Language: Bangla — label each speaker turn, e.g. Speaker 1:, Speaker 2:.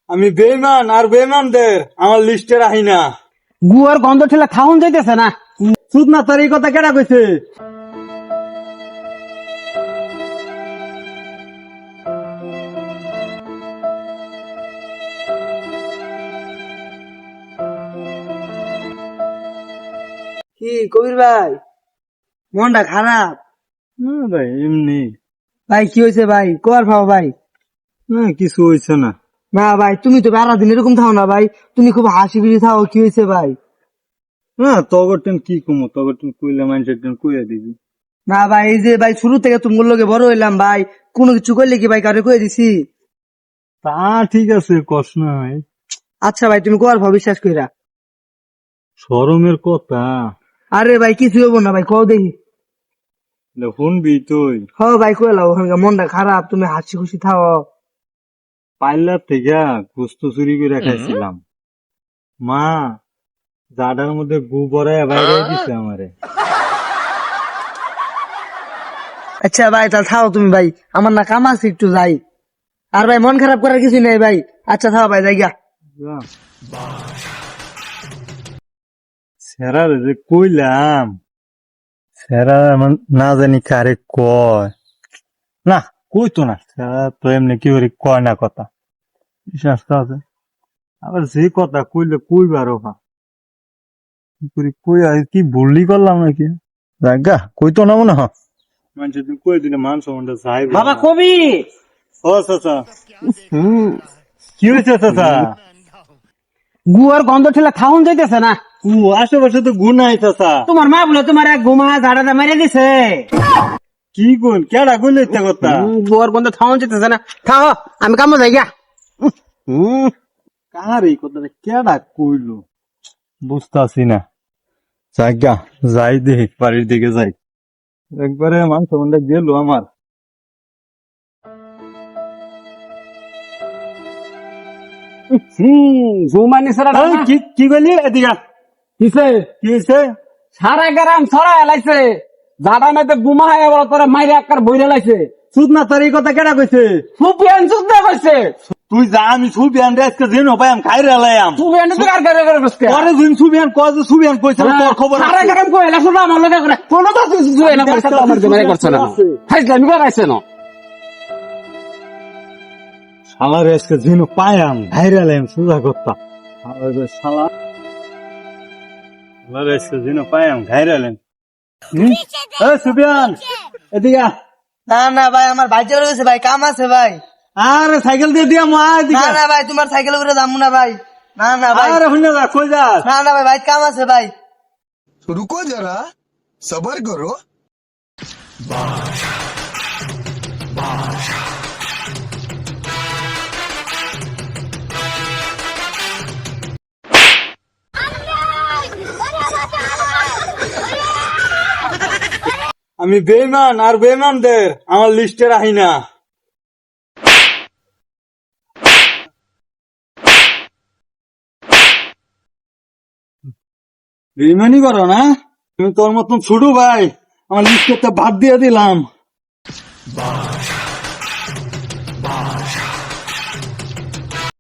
Speaker 1: আমি বেইমান আর বেইমানদের আমার লিস্টে রাখি না।
Speaker 2: গুয়ার গন্ধ ঠেলে খাওন যাইতেছে না।
Speaker 1: সুদ না তার এই কথা কেডা কইছে?
Speaker 2: কি কবির ভাই, মনটা খারাপ
Speaker 1: না ভাই এমনি।
Speaker 2: ভাই? কি হয়েছে ভাই? কর ভাও ভাই।
Speaker 1: না কিছু হইছে না।
Speaker 2: না ভাই, তুমি তো সারা দিন এরকম থাও না ভাই, তুমি খুব হাসি খুশি থাও। কি হয়েছে ভাই?
Speaker 1: না তগর টেন কি কমো, তগর টেন কইলে মানুষের টেন কইয়া দিবি।
Speaker 2: না ভাই, এই যে ভাই শুরু থেকে তোমার লোকে বড় হইলাম ভাই, কোনো কিছু করলে কি ভাই কারে কয়ে দিছি?
Speaker 1: তা ঠিক আছে কস নাই।
Speaker 2: আচ্ছা ভাই, তুমি কর ভাও বিশ্বাস কইরা।
Speaker 1: শরমের কথা
Speaker 2: আরে ভাই কিছু হবো না ভাই, কও দেখি।
Speaker 1: শুনবি তুই।
Speaker 2: হ ভাই কয়ে লাও, মনটা খারাপ, তুমি হাসি খুশি থাও।
Speaker 1: পাইলার থেকে গুস্ত চুরি করে খাইছিলাম, মা জাডার মধ্যে গু বড়ায় বাইরে দিছে আমারে।
Speaker 2: আচ্ছা ভাই তাহলে থাও তুমি ভাই, আমার না কাম আছে একটু যাই। আর ভাই মন খারাপ করার কিছু নেই ভাই। আচ্ছা থাও ভাই, যাই গা।
Speaker 1: সেরা যে কইলাম, সেরা না জানি কারে কয় না, কইতো না সেরা তো এমনি কি করে কয় না কথা, বিশ্বাস আছে। আবার যে কথা কইলে কইবারও না, কি করে কই আর কি ভুললি করলাম নাকি, জাগা কইতো না মনে হয়। মানুষ তুমি কই দিলে মান সম্মানটা যাই
Speaker 2: বাবা কবি।
Speaker 1: ও চাচা, কি হয়েছে চাচা?
Speaker 2: গুয়ার গন্ধ ঠেলে খাওন যাইতেছে না।
Speaker 1: আশেপাশে তো গুণ নাই চাচা।
Speaker 2: তোমার মা বলে তোমার এক ঘুমা ঝাড়াটা মেরে দিছে।
Speaker 1: কি গুণ কেডা কইলে ইচ্ছা কথা?
Speaker 2: গুয়ার গন্ধ খাওন যাইতেছে না। থাও, আমি কামো যাই গা।
Speaker 1: কার এই কথাটা কেডা কইলো বুঝতাছি না। জায়গা যাই দেখি, বাড়ির দিকে যাই, একবারে মাংস মন্ডা গেল আমার।
Speaker 2: ঘুমানি সারা
Speaker 1: কি বলি এদিকে
Speaker 2: কিসে
Speaker 1: কি হয়েছে?
Speaker 2: সারা গ্রাম ছড়া এলাইছে, ঝাড়া মেতে বুমা হয় বড় তোরা মাইরে আকার বইরে লাইছে।
Speaker 1: সুদ না তার এই কথা কেডা কইছে?
Speaker 2: সুপিয়ান যুদ্ধ করছে।
Speaker 1: তুই যা, আমি সুবিয়ান আজকে দিন পাইম খাইরে লাইম।
Speaker 2: সুপিয়ান তো কার কার করে বসকে
Speaker 1: পরে দিন সুবিয়ান কয় যে সুবিয়ান কইছে তোর খবর
Speaker 2: সারা
Speaker 1: আছে?
Speaker 2: গ্রাম কইলা শুনো আমার লগে করে কোন তো কিছু হয় না, করছে তো আমার জন্য করছে না। ফাইজলামি করাইছে না।
Speaker 1: শালার আজকে দিন পাইম খাইরে লাইম সুজা করতা। শালা শালার আজকে দিন পাইম খাইরে লাইম। সুবিয়ান এদিকে আ।
Speaker 2: না না ভাই, আমার ভাই চলে গেছে ভাই, কাম আছে ভাই।
Speaker 1: আরে সাইকেল দিয়ে দিয়া মা
Speaker 2: না
Speaker 1: এদিকে।
Speaker 2: না ভাই, তোমার সাইকেল করে যাবো না ভাই। না না ভাই,
Speaker 1: আরে হুন্না যা, কই যাস?
Speaker 2: না না ভাই, ভাই কাম আছে ভাই।
Speaker 3: रुको जरा सबर करो।
Speaker 1: আমি বেইমান আর বেইমানদের আমার লিস্টে রাখি না। বেইমানি করো না তুমি? তোর মতন ছোট ভাই আমার লিস্টে বাদ দিয়ে দিলাম।